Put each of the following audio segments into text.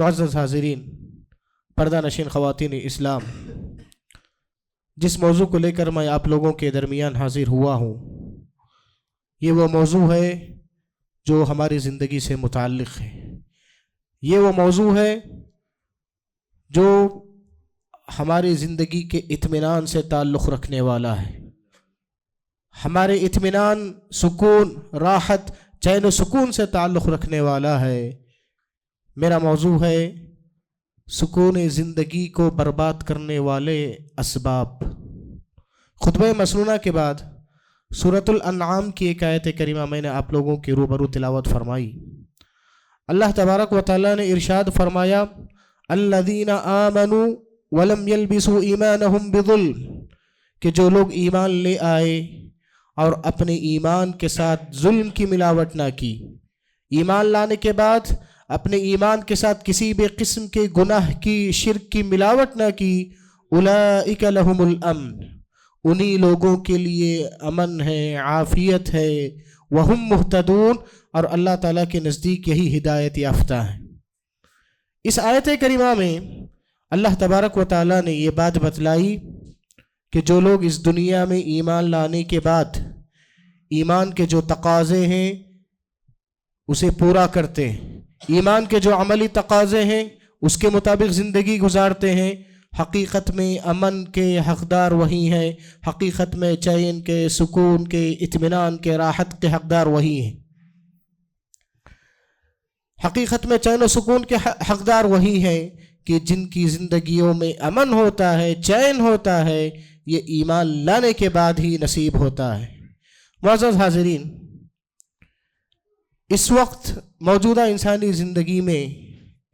معزز حاضرین، پردہ نشین خواتین اسلام، جس موضوع کو لے کر میں آپ لوگوں کے درمیان حاضر ہوا ہوں، یہ وہ موضوع ہے جو ہماری زندگی سے متعلق ہے۔ یہ وہ موضوع ہے جو ہماری زندگی کے اطمینان سے تعلق رکھنے والا ہے، ہمارے اطمینان، سکون، راحت، چین و سکون سے تعلق رکھنے والا ہے۔ میرا موضوع ہے سکون زندگی کو برباد کرنے والے اسباب۔ خطبہ مسنونہ کے بعد سورۃ الانعام کی ایک آیت کریمہ میں نے آپ لوگوں کے روبرو تلاوت فرمائی۔ اللہ تبارک و تعالیٰ نے ارشاد فرمایا، الذین آمنوا ولم یلبسوا ایمانہم بظلم، کہ جو لوگ ایمان لے آئے اور اپنے ایمان کے ساتھ ظلم کی ملاوٹ نہ کی، ایمان لانے کے بعد اپنے ایمان کے ساتھ کسی بھی قسم کے گناہ کی، شرک کی ملاوٹ نہ کی، اولئک لہم الامن، انہی لوگوں کے لیے امن ہے، عافیت ہے، وہم مہتدون، اور اللہ تعالیٰ کے نزدیک یہی ہدایت یافتہ ہیں۔ اس آیت کریمہ میں اللہ تبارک و تعالیٰ نے یہ بات بتلائی کہ جو لوگ اس دنیا میں ایمان لانے کے بعد ایمان کے جو تقاضے ہیں اسے پورا کرتے ہیں، ایمان کے جو عملی تقاضے ہیں اس کے مطابق زندگی گزارتے ہیں، حقیقت میں امن کے حقدار وہی ہیں، حقیقت میں چین کے، سکون کے، اطمینان کے، راحت کے حقدار وہی ہیں، حقیقت میں چین و سکون کے حقدار وہی ہیں کہ جن کی زندگیوں میں امن ہوتا ہے، چین ہوتا ہے، یہ ایمان لانے کے بعد ہی نصیب ہوتا ہے۔ معزز حاضرین، اس وقت موجودہ انسانی زندگی میں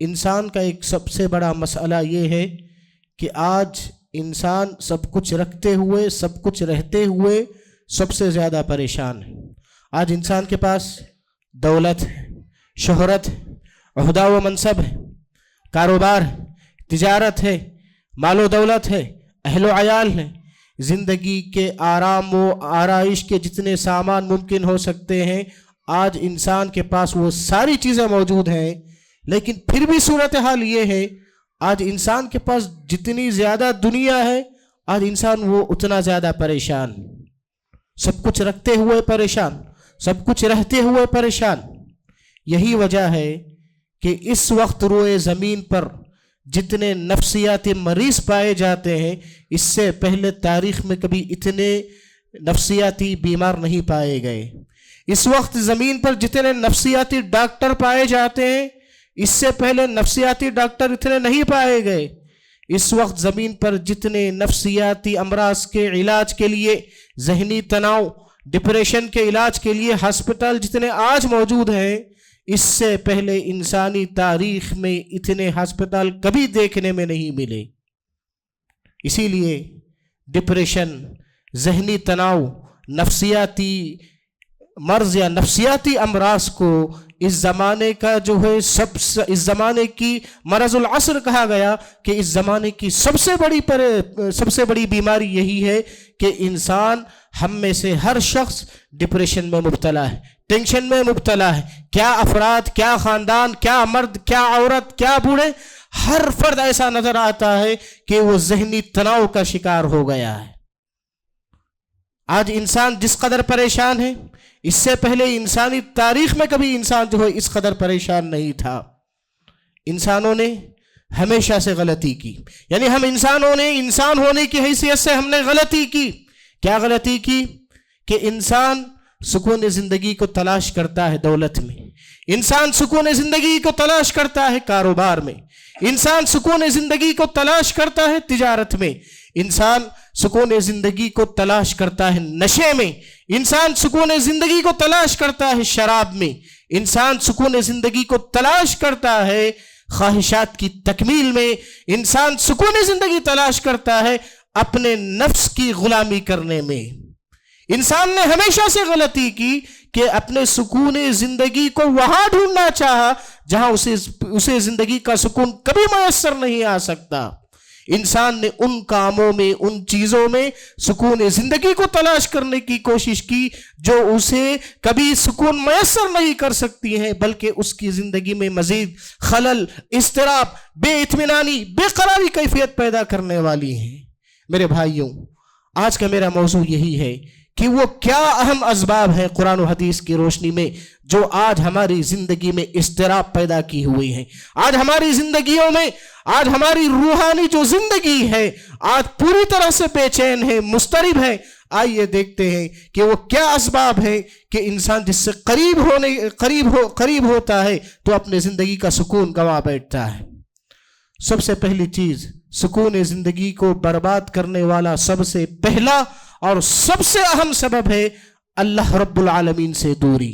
انسان کا ایک سب سے بڑا مسئلہ یہ ہے کہ آج انسان سب کچھ رکھتے ہوئے، سب کچھ رہتے ہوئے سب سے زیادہ پریشان ہے۔ آج انسان کے پاس دولت ہے، شہرت ہے، عہدہ و منصب ہے، کاروبار ہے، تجارت ہے، مال و دولت ہے، اہل و عیال ہے، زندگی کے آرام و آرائش کے جتنے سامان ممکن ہو سکتے ہیں آج انسان کے پاس وہ ساری چیزیں موجود ہیں، لیکن پھر بھی صورتحال یہ ہے آج انسان کے پاس جتنی زیادہ دنیا ہے آج انسان وہ اتنا زیادہ پریشان، سب کچھ رکھتے ہوئے پریشان، سب کچھ رہتے ہوئے پریشان۔ یہی وجہ ہے کہ اس وقت روئے زمین پر جتنے نفسیاتی مریض پائے جاتے ہیں، اس سے پہلے تاریخ میں کبھی اتنے نفسیاتی بیمار نہیں پائے گئے۔ اس وقت زمین پر جتنے نفسیاتی ڈاکٹر پائے جاتے ہیں، اس سے پہلے نفسیاتی ڈاکٹر اتنے نہیں پائے گئے۔ اس وقت زمین پر جتنے نفسیاتی امراض کے علاج کے لیے، ذہنی تناؤ، ڈپریشن کے علاج کے لیے ہسپتال جتنے آج موجود ہیں، اس سے پہلے انسانی تاریخ میں اتنے ہسپتال کبھی دیکھنے میں نہیں ملے۔ اسی لیے ڈپریشن، ذہنی تناؤ، نفسیاتی مرض یا نفسیاتی امراض کو اس زمانے کا جو ہے اس زمانے کی مرض العصر کہا گیا کہ اس زمانے کی سب سے بڑی بیماری یہی ہے کہ انسان، ہم میں سے ہر شخص ڈپریشن میں مبتلا ہے، ٹینشن میں مبتلا ہے۔ کیا افراد، کیا خاندان، کیا مرد، کیا عورت، کیا بوڑھے، ہر فرد ایسا نظر آتا ہے کہ وہ ذہنی تناؤ کا شکار ہو گیا ہے۔ آج انسان جس قدر پریشان ہے، اس سے پہلے انسانی تاریخ میں کبھی انسان جو ہے اس قدر پریشان نہیں تھا۔ انسانوں نے ہمیشہ سے غلطی کی، یعنی ہم انسانوں نے انسان ہونے کی حیثیت سے ہم نے غلطی کی۔ کیا غلطی کی؟ کہ انسان سکون زندگی کو تلاش کرتا ہے دولت میں، انسان سکون زندگی کو تلاش کرتا ہے کاروبار میں، انسان سکون زندگی کو تلاش کرتا ہے تجارت میں، انسان سکون زندگی کو تلاش کرتا ہے نشے میں، انسان سکون زندگی کو تلاش کرتا ہے شراب میں، انسان سکون زندگی کو تلاش کرتا ہے خواہشات کی تکمیل میں، انسان سکون زندگی تلاش کرتا ہے اپنے نفس کی غلامی کرنے میں۔ انسان نے ہمیشہ سے غلطی کی کہ اپنے سکون زندگی کو وہاں ڈھونڈنا چاہا جہاں اسے زندگی کا سکون کبھی میسر نہیں آ سکتا۔ انسان نے ان کاموں میں، ان چیزوں میں سکون زندگی کو تلاش کرنے کی کوشش کی جو اسے کبھی سکون میسر نہیں کر سکتی ہیں، بلکہ اس کی زندگی میں مزید خلل، اضطراب، بے اطمینانی، بے قراری کیفیت پیدا کرنے والی ہیں۔ میرے بھائیوں، آج کا میرا موضوع یہی ہے کہ وہ کیا اہم اسباب ہیں قرآن و حدیث کی روشنی میں جو آج ہماری زندگی میں اضطراب پیدا کی ہوئی ہیں، آج ہماری زندگیوں میں، آج ہماری روحانی جو زندگی ہے آج پوری طرح سے بے چین ہے، مضطرب ہے۔ آئیے دیکھتے ہیں کہ وہ کیا اسباب ہیں کہ انسان جس سے قریب ہوتا ہے تو اپنے زندگی کا سکون گنوا بیٹھتا ہے۔ سب سے پہلی چیز، سکون زندگی کو برباد کرنے والا سب سے پہلا اور سب سے اہم سبب ہے اللہ رب العالمین سے دوری۔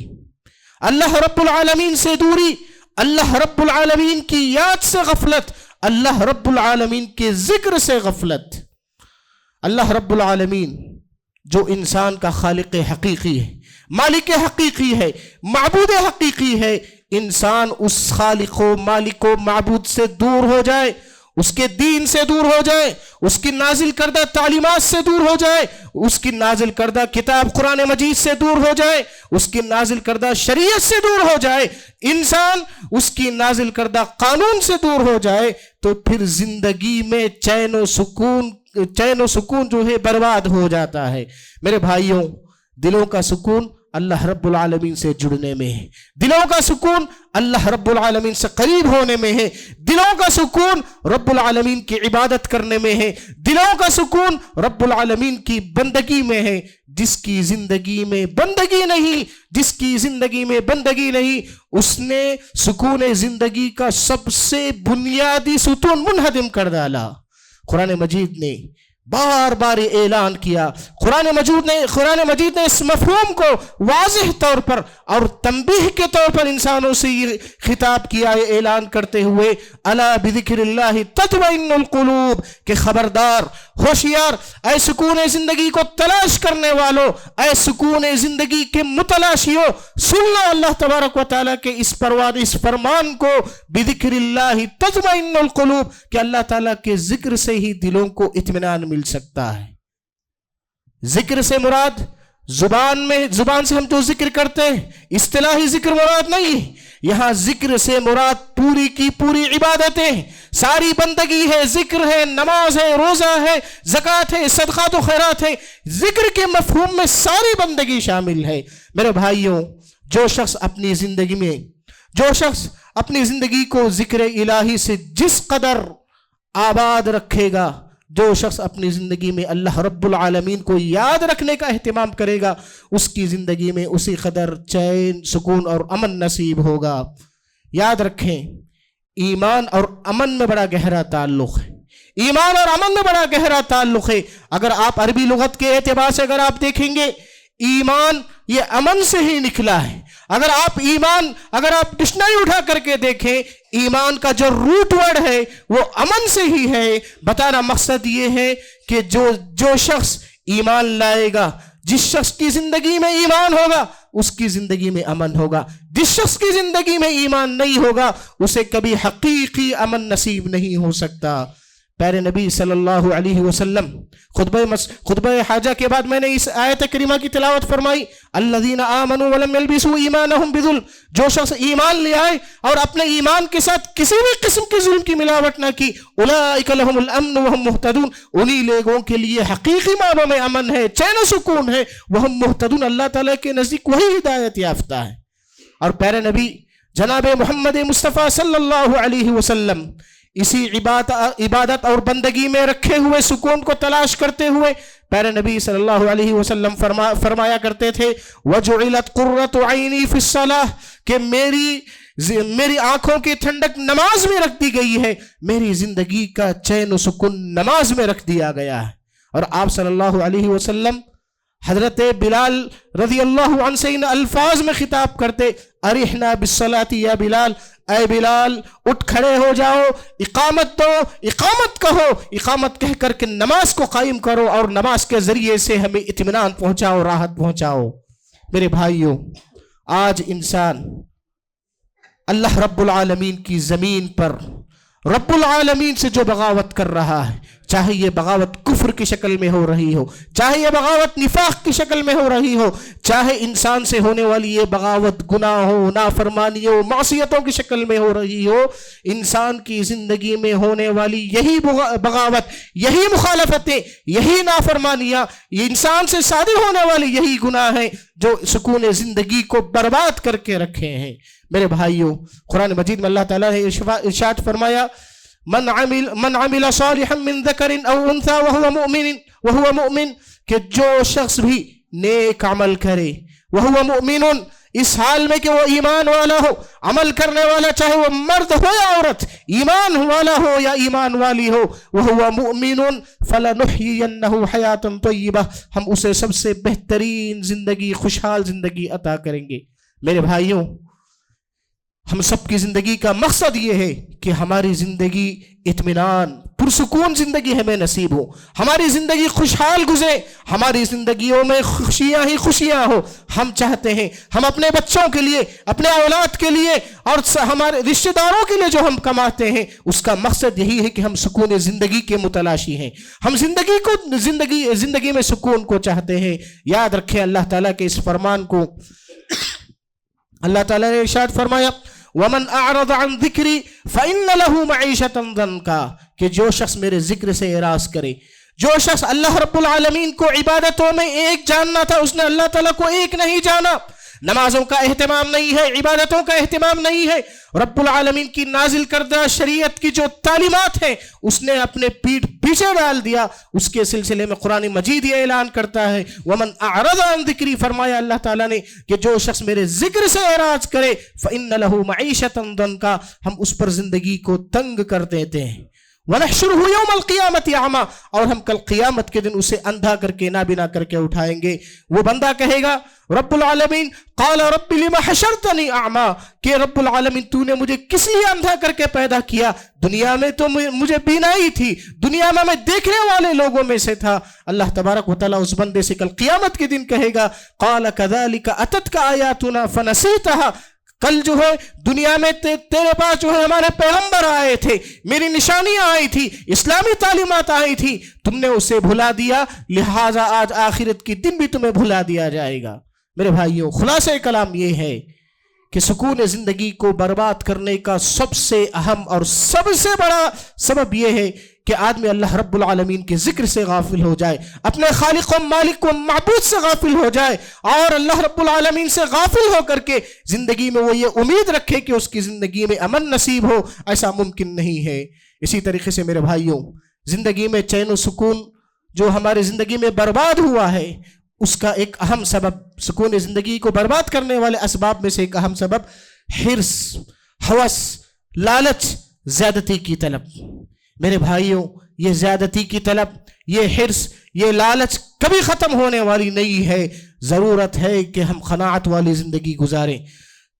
اللہ رب العالمین سے دوری، اللہ رب العالمین کی یاد سے غفلت، اللہ رب العالمین کے ذکر سے غفلت۔ اللہ رب العالمین جو انسان کا خالق حقیقی ہے، مالک حقیقی ہے، معبود حقیقی ہے، انسان اس خالق و مالک و معبود سے دور ہو جائے، اس کے دین سے دور ہو جائے، اس کی نازل کردہ تعلیمات سے دور ہو جائے، اس کی نازل کردہ کتاب قرآن مجید سے دور ہو جائے، اس کی نازل کردہ شریعت سے دور ہو جائے، انسان اس کی نازل کردہ قانون سے دور ہو جائے، تو پھر زندگی میں چین و سکون جو ہے برباد ہو جاتا ہے۔ میرے بھائیوں، دلوں کا سکون اللہ رب العالمین سے جڑنے میں ہے، دلوں کا سکون اللہ رب العالمین سے قریب ہونے میں ہے، دلوں کا سکون رب العالمین کی عبادت کرنے میں ہے، دلوں کا سکون رب العالمین کی بندگی میں ہے۔ جس کی زندگی میں بندگی نہیں، اس نے سکون زندگی کا سب سے بنیادی ستون منہدم کر ڈالا۔ قرآن مجید نے بار بار اعلان کیا، قرآن مجید نے اس مفہوم کو واضح طور پر اور تنبیہ کے طور پر انسانوں سے یہ خطاب کیا ہے، اعلان کرتے ہوئے الا بذکر اللہ تطمئن القلوب، کہ خبردار، ہوشیار، اے سکون زندگی کو تلاش کرنے والو، اے سکون زندگی کے متلاشیو، سن لو اللہ تبارک و تعالیٰ کے اس فرمان کو، بذکر اللہ تطمئن القلوب، کہ اللہ تعالیٰ کے ذکر سے ہی دلوں کو اطمینان مل سکتا ہے۔ ذکر سے مراد زبان سے ہم جو ذکر کرتے ہیں اصطلاحی ذکر مراد نہیں، یہاں ذکر سے مراد پوری کی پوری عبادتیں، ساری بندگی ہے، ذکر ہے، نماز ہے، روزہ ہے، زکوٰۃ ہے، صدقات و خیرات ہے، ذکر کے مفہوم میں ساری بندگی شامل ہے۔ میرے بھائیوں، جو شخص اپنی زندگی کو ذکر الہی سے جس قدر آباد رکھے گا، جو شخص اپنی زندگی میں اللہ رب العالمین کو یاد رکھنے کا اہتمام کرے گا، اس کی زندگی میں اسی قدر چین، سکون اور امن نصیب ہوگا۔ یاد رکھیں، ایمان اور امن میں بڑا گہرا تعلق ہے، ایمان اور امن میں بڑا گہرا تعلق ہے۔ اگر آپ عربی لغت کے اعتبار سے اگر آپ دیکھیں گے، ایمان یہ امن سے ہی نکلا ہے۔ اگر آپ ڈکشنری اٹھا کر کے دیکھیں، ایمان کا جو روٹ ورڈ ہے وہ امن سے ہی ہے۔ بتانا مقصد یہ ہے کہ جو شخص ایمان لائے گا، جس شخص کی زندگی میں ایمان ہوگا اس کی زندگی میں امن ہوگا، جس شخص کی زندگی میں ایمان نہیں ہوگا اسے کبھی حقیقی امن نصیب نہیں ہو سکتا۔ پیارے نبی صلی اللہ علیہ وسلم خطبہ حاجہ کے بعد میں نے اس آیت کریمہ کی تلاوت فرمائی، الذین آمنوا ولم یلبسوا ایمانہم بظلم، جو شخص ایمان لے آئے اور اپنے ایمان کے ساتھ کسی بھی قسم کے ظلم کی ملاوٹ نہ کی، اولئک لہم الامن وہم مہتدون، انہی لوگوں کے لیے حقیقی معنوں میں امن ہے، چین و سکون ہے، وہم مہتدون، اللہ تعالیٰ کے نزدیک وہی ہدایت یافتہ ہے۔ اور پیارے نبی جناب محمد مصطفیٰ صلی اللہ علیہ وسلم اسی عبادت اور بندگی میں رکھے ہوئے سکون کو تلاش کرتے ہوئے پیارے نبی صلی اللہ علیہ وسلم فرمایا کرتے تھے، وَجُعِلَتْ قُرَّةُ عَيْنِي فِي الصَّلَاةِ، کہ میری آنکھوں کی ٹھنڈک نماز میں رکھ دی گئی ہے، میری زندگی کا چین و سکون نماز میں رکھ دیا گیا ہے۔ اور آپ صلی اللہ علیہ وسلم حضرت بلال رضی اللہ عنہ سے ان الفاظ میں خطاب کرتے، ارحنا بالصلاۃ یا بلال، اے بلال اٹھ کھڑے ہو جاؤ، اقامت دو، اقامت کہو، اقامت کہہ کر کے نماز کو قائم کرو اور نماز کے ذریعے سے ہمیں اطمینان پہنچاؤ، راحت پہنچاؤ۔ میرے بھائیوں، آج انسان اللہ رب العالمین کی زمین پر رب العالمین سے جو بغاوت کر رہا ہے، چاہے یہ بغاوت کفر کی شکل میں ہو رہی ہو، چاہے یہ بغاوت نفاق کی شکل میں ہو رہی ہو، چاہے انسان سے ہونے والی یہ بغاوت گناہ ہو، نافرمانی ہو، معصیتوں کی شکل میں ہو رہی ہو، انسان کی زندگی میں ہونے والی یہی بغاوت، یہی مخالفتیں، یہی نافرمانیاں، یہ انسان سے صادر ہونے والی یہی گناہ ہیں جو سکون زندگی کو برباد کر کے رکھے ہیں۔ میرے بھائیوں، قرآن مجید میں اللہ تعالیٰ نے ارشاد فرمایا، من عمل صالحا من ذکر او انثى وهو مؤمن، کہ جو شخص بھی نیک عمل کرے، وهو مؤمن، اس حال میں کہ وہ ایمان والا ہو، عمل کرنے والا، چاہے وہ مرد ہو یا عورت، ایمان والا ہو یا ایمان والی ہو، وهو مؤمن فلنحيينه حیاتا طیبہ، ہم اسے سب سے بہترین زندگی، خوشحال زندگی عطا کریں گے۔ میرے بھائیوں، ہم سب کی زندگی کا مقصد یہ ہے کہ ہماری زندگی اطمینان، پرسکون زندگی ہمیں نصیب ہو، ہماری زندگی خوشحال گزرے، ہماری زندگیوں میں خوشیاں ہی خوشیاں ہو۔ ہم چاہتے ہیں ہم اپنے بچوں کے لیے، اپنے اولاد کے لیے اور ہمارے رشتہ داروں کے لیے جو ہم کماتے ہیں، اس کا مقصد یہی ہے کہ ہم سکون زندگی کے متلاشی ہیں، ہم زندگی میں سکون کو چاہتے ہیں۔ یاد رکھیں اللہ تعالیٰ کے اس فرمان کو، اللہ تعالیٰ نے ارشاد فرمایا، وَمَنْ أَعْرَضَ عَنْ ذِكْرِي فَإِنَّ لَهُ مَعِيشَةً ضَنْكًا، کہ جو شخص میرے ذکر سے اعراض کرے، جو شخص اللہ رب العالمین کو عبادتوں میں ایک جاننا تھا، اس نے اللہ تعالیٰ کو ایک نہیں جانا، نمازوں کا اہتمام نہیں ہے، عبادتوں کا اہتمام نہیں ہے، رب العالمین کی نازل کردہ شریعت کی جو تعلیمات ہیں اس نے اپنے پیٹھ پیچھے ڈال دیا، اس کے سلسلے میں قرآن مجید یہ اعلان کرتا ہے، وَمَنْ أَعْرَضَ عَنْ ذِكْرِي، فرمایا اللہ تعالیٰ نے کہ جو شخص میرے ذکر سے اعراض کرے، فَإِنَّ لَهُ مَعِيشَةً ضَنْكًا، ہم اس پر زندگی کو تنگ کر دیتے ہیں، وَنَحْشُرُهُ يَوْمَ الْقِيَامَةِ أَعْمَىٰ، اور ہم کل قیامت کے دن اسے اندھا کر کے، نابینا کر کے اٹھائیں گے۔ وہ بندہ کہے گا رب العالمین قال رب لما حشرتنی اعمیٰ، کہ رب العالمین تو نے مجھے کس لیے اندھا کر کے پیدا کیا؟ دنیا میں تو مجھے بینائی تھی، دنیا میں دیکھنے والے لوگوں میں سے تھا۔ اللہ تبارک و تعالیٰ اس بندے سے کل قیامت کے دن کہے گا قال كذلك اتتك آیاتنا فنسیتها، کل جو ہے دنیا میں تیرے پاس جو ہے ہمارے پیغمبر آئے تھے، میری نشانیاں آئی تھی، اسلامی تعلیمات آئی تھی، تم نے اسے بھلا دیا، لہٰذا آج آخرت کی دن بھی تمہیں بھلا دیا جائے گا۔ میرے بھائیوں، خلاصہ کلام یہ ہے کہ سکون زندگی کو برباد کرنے کا سب سے اہم اور سب سے بڑا سبب یہ ہے کہ آدمی اللہ رب العالمین کے ذکر سے غافل ہو جائے، اپنے خالق و مالک و معبود سے غافل ہو جائے، اور اللہ رب العالمین سے غافل ہو کر کے زندگی میں وہ یہ امید رکھے کہ اس کی زندگی میں امن نصیب ہو، ایسا ممکن نہیں ہے۔ اسی طریقے سے میرے بھائیوں، زندگی میں چین و سکون جو ہماری زندگی میں برباد ہوا ہے، اس کا ایک اہم سبب، سکون زندگی کو برباد کرنے والے اسباب میں سے ایک اہم سبب حرص، ہوس، لالچ، زیادتی کی طلب۔ میرے بھائیوں، یہ زیادتی کی طلب، یہ حرص، یہ لالچ کبھی ختم ہونے والی نہیں ہے۔ ضرورت ہے کہ ہم قناعت والی زندگی گزاریں،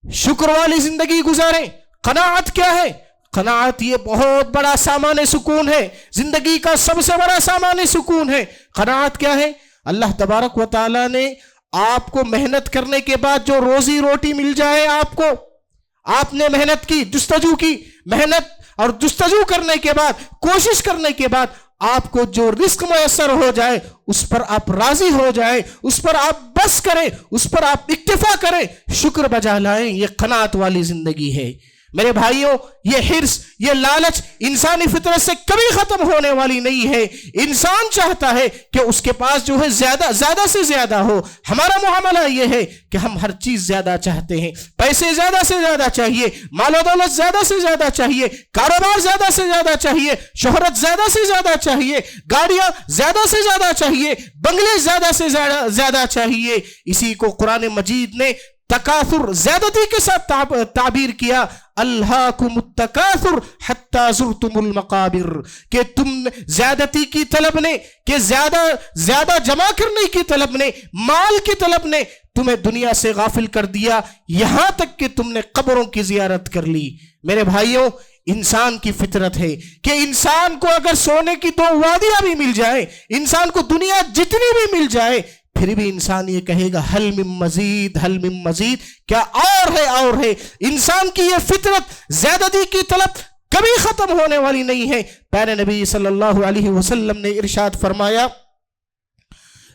شکر والی زندگی گزاریں۔ قناعت کیا ہے؟ قناعت یہ بہت بڑا سامان سکون ہے، زندگی کا سب سے بڑا سامان سکون ہے۔ قناعت کیا ہے؟ اللہ تبارک و تعالیٰ نے آپ کو محنت کرنے کے بعد جو روزی روٹی مل جائے، آپ نے محنت کی، جستجو کی، محنت اور جستجو کرنے کے بعد، کوشش کرنے کے بعد آپ کو جو رزق میسر ہو جائے، اس پر آپ راضی ہو جائیں، اس پر آپ بس کریں، اس پر آپ اکتفا کریں، شکر بجا لائیں، یہ قناعت والی زندگی ہے۔ میرے بھائیوں، یہ حرص، یہ لالچ انسانی فطرت سے کبھی ختم ہونے والی نہیں ہے۔ انسان چاہتا ہے کہ اس کے پاس جو ہے زیادہ سے زیادہ ہو۔ ہمارا معاملہ یہ ہے کہ ہم ہر چیز زیادہ چاہتے ہیں، پیسے زیادہ سے زیادہ چاہیے، مال و دولت زیادہ سے زیادہ چاہیے، کاروبار زیادہ سے زیادہ چاہیے، شہرت زیادہ سے زیادہ چاہیے، گاڑیاں زیادہ سے زیادہ چاہیے، بنگلے زیادہ سے زیادہ چاہیے۔ اسی کو قرآن مجید نے تکاثر، زیادتی کے ساتھ تعبیر کیا، الہاکم التکاثر حتی زرتم المقابر، کہ تم زیادتی کی طلب نے، کہ زیادہ جمع کرنے کی طلب نے، مال کی طلب نے تمہیں دنیا سے غافل کر دیا، یہاں تک کہ تم نے قبروں کی زیارت کر لی۔ میرے بھائیوں، انسان کی فطرت ہے کہ انسان کو اگر سونے کی 2 وادیاں بھی مل جائے، انسان کو دنیا جتنی بھی مل جائے، پھر بھی انسان یہ کہے گا حل من مزید، حل من مزید، کیا اور ہے، اور ہے۔ انسان کی یہ فطرت زیادتی کی طلب کبھی ختم ہونے والی نہیں ہے۔ پیارے نبی صلی اللہ علیہ وسلم نے ارشاد فرمایا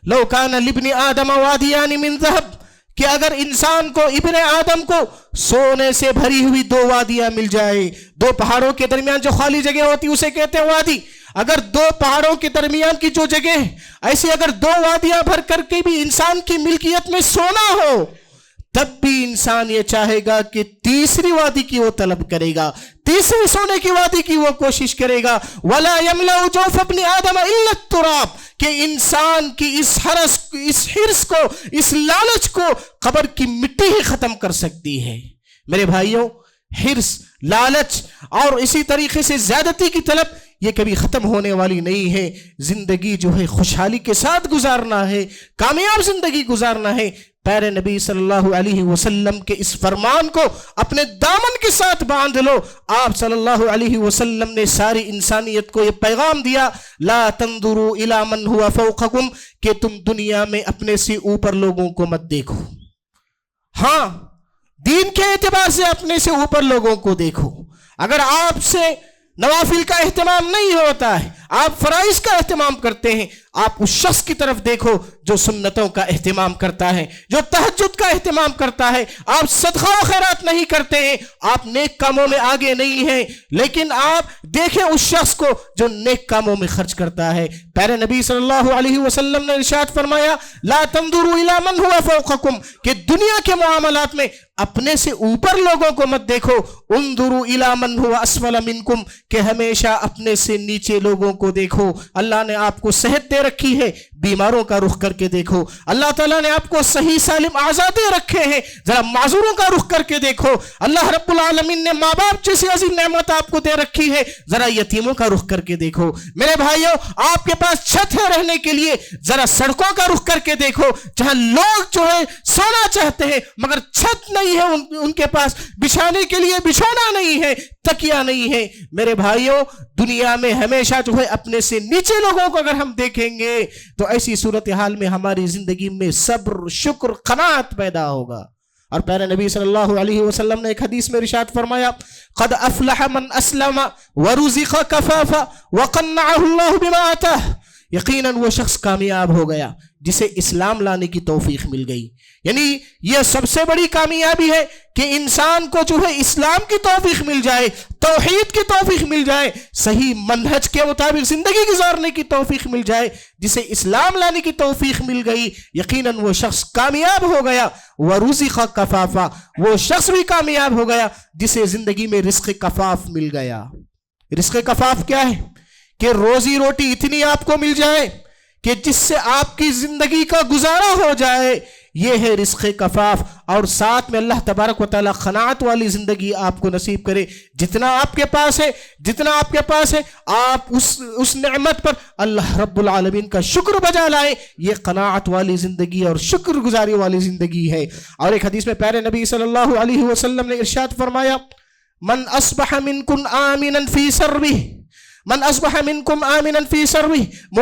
لو کان لابن آدم وادیان من ذہب، کہ اگر انسان کو، ابن آدم کو سونے سے بھری ہوئی دو وادیاں مل جائے، دو پہاڑوں کے درمیان جو خالی جگہ ہوتی اسے کہتے ہیں وادی، اگر دو پہاڑوں کے درمیان کی جو جگہ ہے ایسی اگر دو وادیاں بھر کر کے بھی انسان کی ملکیت میں سونا ہو، تب بھی انسان یہ چاہے گا کہ تیسری وادی کی وہ طلب کرے گا، تیسری سونے کی وادی کی وہ کوشش کرے گا۔ وَلَا يَمْلَأُ جَوْفَ ابْنِ آدَمَ إِلَّا التُّرَابُ، کہ انسان کی اس حرص کو، اس لالچ کو قبر کی مٹی ہی ختم کر سکتی ہے۔ میرے بھائیوں، حرص، لالچ اور اسی طریقے سے زیادتی کی طلب یہ کبھی ختم ہونے والی نہیں ہے۔ زندگی جو ہے خوشحالی کے ساتھ گزارنا ہے، کامیاب زندگی گزارنا ہے۔ پیارے نبی صلی اللہ علیہ وسلم کے اس فرمان کو اپنے دامن کے ساتھ باندھ لو۔ آپ صلی اللہ علیہ وسلم نے ساری انسانیت کو یہ پیغام دیا، لا تنظروا الی من هو فوقکم، کہ تم دنیا میں اپنے سے اوپر لوگوں کو مت دیکھو۔ ہاں، دین کے اعتبار سے اپنے سے اوپر لوگوں کو دیکھو۔ اگر آپ سے نوافل کا اہتمام نہیں ہوتا ہے، آپ فرائض کا اہتمام کرتے ہیں، آپ اس شخص کی طرف دیکھو جو سنتوں کا اہتمام کرتا ہے، جو تہجد کا اہتمام کرتا ہے۔ آپ صدقہ و خیرات نہیں کرتے ہیں، آپ نیک کاموں میں آگے نہیں ہیں، لیکن آپ دیکھیں اس شخص کو جو نیک کاموں میں خرچ کرتا ہے۔ پیارے نبی صلی اللہ علیہ وسلم نے ارشاد فرمایا لا تنظروا الی من هو فوقکم، کہ دنیا کے معاملات میں اپنے سے اوپر لوگوں کو مت دیکھو، انظروا الی من هو اسفل منکم، کہ ہمیشہ اپنے سے نیچے لوگوں کو دیکھو۔ اللہ نے آپ کو صحت دے رکھی ہے، بیماروں کا رخ کر کے دیکھو۔ اللہ تعالیٰ نے آپ کو صحیح سالم آزادے رکھے ہیں، ذرا معذوروں کا رخ کر کے دیکھو۔ اللہ رب العالمین نے ماں باپ جیسی عظیم نعمت آپ کو دے رکھی ہے، ذرا یتیموں کا رخ کر کے دیکھو۔ میرے بھائیوں، آپ کے پاس چھت ہے رہنے کے لیے، ذرا سڑکوں کا رخ کر کے دیکھو، جہاں لوگ جو ہے سونا چاہتے ہیں مگر چھت نہیں ہے ان کے پاس، بچھانے کے لیے بچھونا نہیں ہے، تکیہ نہیں ہے۔ میرے بھائیوں، دنیا میں ہمیشہ جو ہے اپنے سے نیچے لوگوں کو اگر ہم دیکھیں گے تو ایسی صورتحال میں ہماری زندگی میں صبر، شکر، قناعت پیدا ہوگا۔ اور پیارے نبی صلی اللہ علیہ وسلم نے ایک حدیث میں ارشاد فرمایا قد افلح من اسلم ورزق کفافا وقنعه اللہ بما آتاہ، یقیناً وہ شخص کامیاب ہو گیا جسے اسلام لانے کی توفیق مل گئی۔ یعنی یہ سب سے بڑی کامیابی ہے کہ انسان کو جو ہے اسلام کی توفیق مل جائے، توحید کی توفیق مل جائے، صحیح منہج کے مطابق زندگی گزارنے کی توفیق مل جائے۔ جسے اسلام لانے کی توفیق مل گئی یقیناً وہ شخص کامیاب ہو گیا۔ وَرُزِقَ کفافا، وہ شخص بھی کامیاب ہو گیا جسے زندگی میں رزق کفاف مل گیا۔ رزق کفاف کیا ہے؟ کہ روزی روٹی اتنی آپ کو مل جائے کہ جس سے آپ کی زندگی کا گزارا ہو جائے، یہ ہے رزق کفاف۔ اور ساتھ میں اللہ تبارک و تعالی قناعت والی زندگی آپ کو نصیب کرے۔ جتنا آپ کے پاس ہے آپ اس نعمت پر اللہ رب العالمین کا شکر بجا لائیں، یہ قناعت والی زندگی اور شکر گزاری والی زندگی ہے۔ اور ایک حدیث میں پیارے نبی صلی اللہ علیہ وسلم نے ارشاد فرمایا من اصبح منکم آمنا فی سربہ، من اصبح منکم آمنا فی سربہ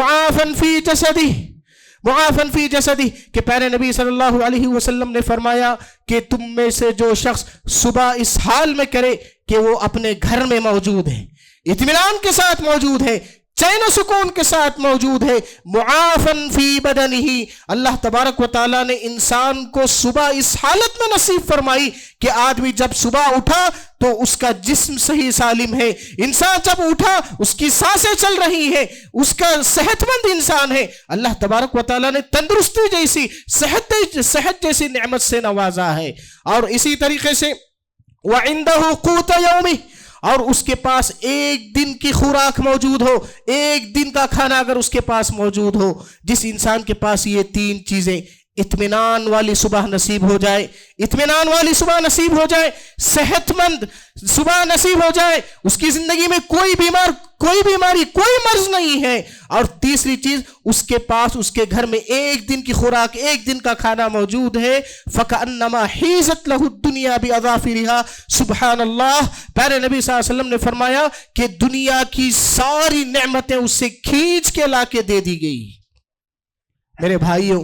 معافا فی جسدہ، کہ پیارے نبی صلی اللہ علیہ وسلم نے فرمایا کہ تم میں سے جو شخص صبح اس حال میں کرے کہ وہ اپنے گھر میں موجود ہے، اطمینان کے ساتھ موجود ہے، چین و سکون کے ساتھ موجود ہے، معافن فی بدنہ، اللہ تبارک و تعالیٰ نے انسان کو صبح اس حالت میں نصیب فرمائی کہ آدمی جب صبح اٹھا تو اس کا جسم صحیح سالم ہے، انسان جب اٹھا اس کی سانسیں چل رہی ہیں، اس کا صحت مند انسان ہے۔ اللہ تبارک و تعالیٰ نے تندرستی جیسی، صحت جیسی نعمت سے نوازا ہے۔ اور اسی طریقے سے وَعِندَهُ قُوتَ يَوْمِهِ، اور اس کے پاس ایک دن کی خوراک موجود ہو، ایک دن کا کھانا اگر اس کے پاس موجود ہو۔ جس انسان کے پاس یہ تین چیزیں، اطمینان والی صبح نصیب ہو جائے، اطمینان والی صبح نصیب ہو جائے، صحت مند صبح نصیب ہو جائے، اس کی زندگی میں کوئی بیماری، کوئی مرض نہیں ہے، اور تیسری چیز اس کے پاس اس کے گھر میں ایک دن کی خوراک، ایک دن کا کھانا موجود ہے، فَكَأَنَّمَا حِيزَتْ لَهُ الدُّنْيَا بِأَظَافِرِهَا، سبحان اللہ۔ پیارے نبی صلی اللہ علیہ وسلم نے فرمایا کہ دنیا کی ساری نعمتیں اس سے کھینچ کے لا کے دے دی گئی۔ میرے بھائیوں،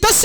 10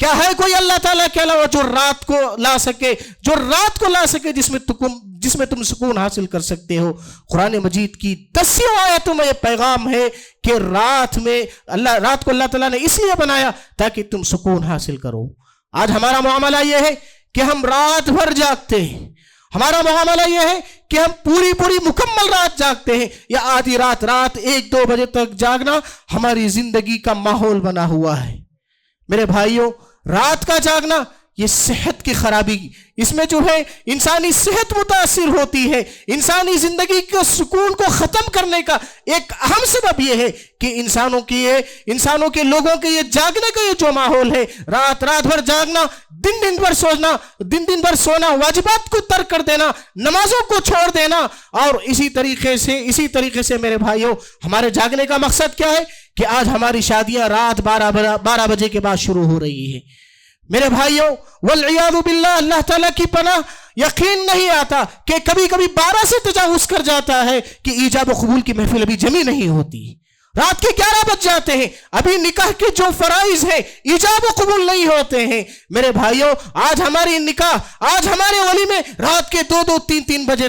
کیا ہے کوئی اللہ تعالیٰ کے علاوہ جو رات کو لا سکے، جو رات کو لا سکے جس میں تم سکون حاصل کر سکتے ہو؟ قرآن مجید کی 10 آیتوں میں یہ پیغام ہے کہ رات کو اللہ تعالیٰ نے اس لیے بنایا تاکہ تم سکون حاصل کرو۔ آج ہمارا معاملہ یہ ہے کہ ہم رات بھر جاگتے ہیں، ہمارا معاملہ یہ ہے کہ ہم پوری مکمل رات جاگتے ہیں، یا آدھی رات 1-2 بجے تک جاگنا ہماری زندگی کا ماحول بنا ہوا ہے۔ میرے بھائیوں، رات کا جاگنا یہ صحت کی خرابی، اس میں جو ہے انسانی صحت متاثر ہوتی ہے۔ انسانی زندگی کے سکون کو ختم کرنے کا ایک اہم سبب یہ ہے کہ انسانوں کے لوگوں کے یہ جاگنے کا یہ جو ماحول ہے، رات بھر جاگنا، دن بھر سونا، واجبات کو ترک کر دینا، نمازوں کو چھوڑ دینا، اور اسی طریقے سے میرے بھائیوں، ہمارے جاگنے کا مقصد کیا ہے کہ آج ہماری شادیاں رات 12 بجے کے بعد شروع ہو رہی ہے۔ میرے بھائیوں، والعیاذ باللہ، اللہ تعالیٰ کی پناہ، یقین نہیں آتا کہ کبھی 12 سے تجاوز کر جاتا ہے کہ ایجاب و قبول کی محفل ابھی جمی نہیں ہوتی، رات کے 11 بج جاتے ہیں، ابھی نکاح کے جو فرائض ہیں ایجاب و قبول نہیں ہوتے ہیں۔ میرے بھائیوں، آج ہماری نکاح، آج ہمارے ولیمے رات کے 2-3 بجے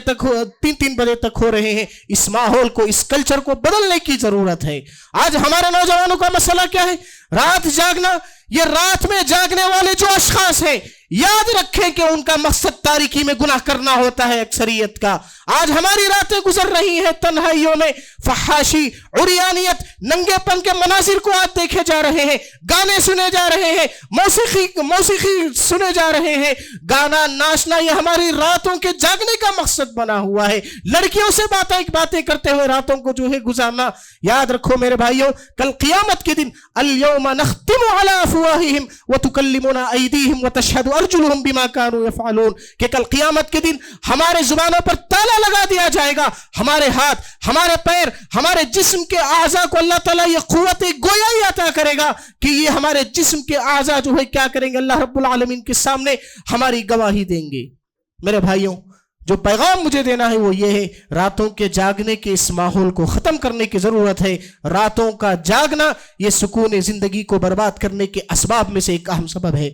تک ہو رہے ہیں۔ اس ماحول کو، اس کلچر کو بدلنے کی ضرورت ہے۔ آج ہمارے نوجوانوں کا مسئلہ کیا ہے؟ رات جاگنا۔ یہ رات میں جاگنے والے جو اشخاص ہیں، یاد رکھیں کہ ان کا مقصد تاریکی میں گناہ کرنا ہوتا ہے اکثریت کا۔ آج ہماری راتیں گزر رہی ہیں تنہائیوں میں، فحاشی، عریانیت، ننگے پن کے مناظر کو آج دیکھے جا رہے ہیں، گانے سنے جا رہے ہیں، موسیقی سنے جا رہے ہیں۔ گانا، ناچنا یہ ہماری راتوں کے جاگنے کا مقصد بنا ہوا ہے۔ لڑکیوں سے باتیں کرتے ہوئے راتوں کو جو ہے گزارنا۔ یاد رکھو میرے بھائیوں، کل قیامت کے دن اليوم نختم على افواههم وتكلمنا ايديهم وتشهد ارجلهم بما كانوا يفعلون، کہ کل قیامت کے دن ہمارے زبانوں پر تالا لگا دیا جائے گا۔ ہمارے ہاتھ، ہمارے پیر، ہمارے جسم کے اعضاء کو اللہ تعالیٰ یہ قوت گویائی عطا کرے گا کہ یہ ہمارے جسم کے اعضاء جو ہے کیا کریں گے؟ اللہ رب العالمین کے سامنے ہماری گواہی دیں گے۔ میرے بھائیوں، جو پیغام مجھے دینا ہے وہ یہ ہے، راتوں کے جاگنے کے اس ماحول کو ختم کرنے کی ضرورت ہے۔ راتوں کا جاگنا یہ سکون زندگی کو برباد کرنے کے اسباب میں سے ایک اہم سبب ہے۔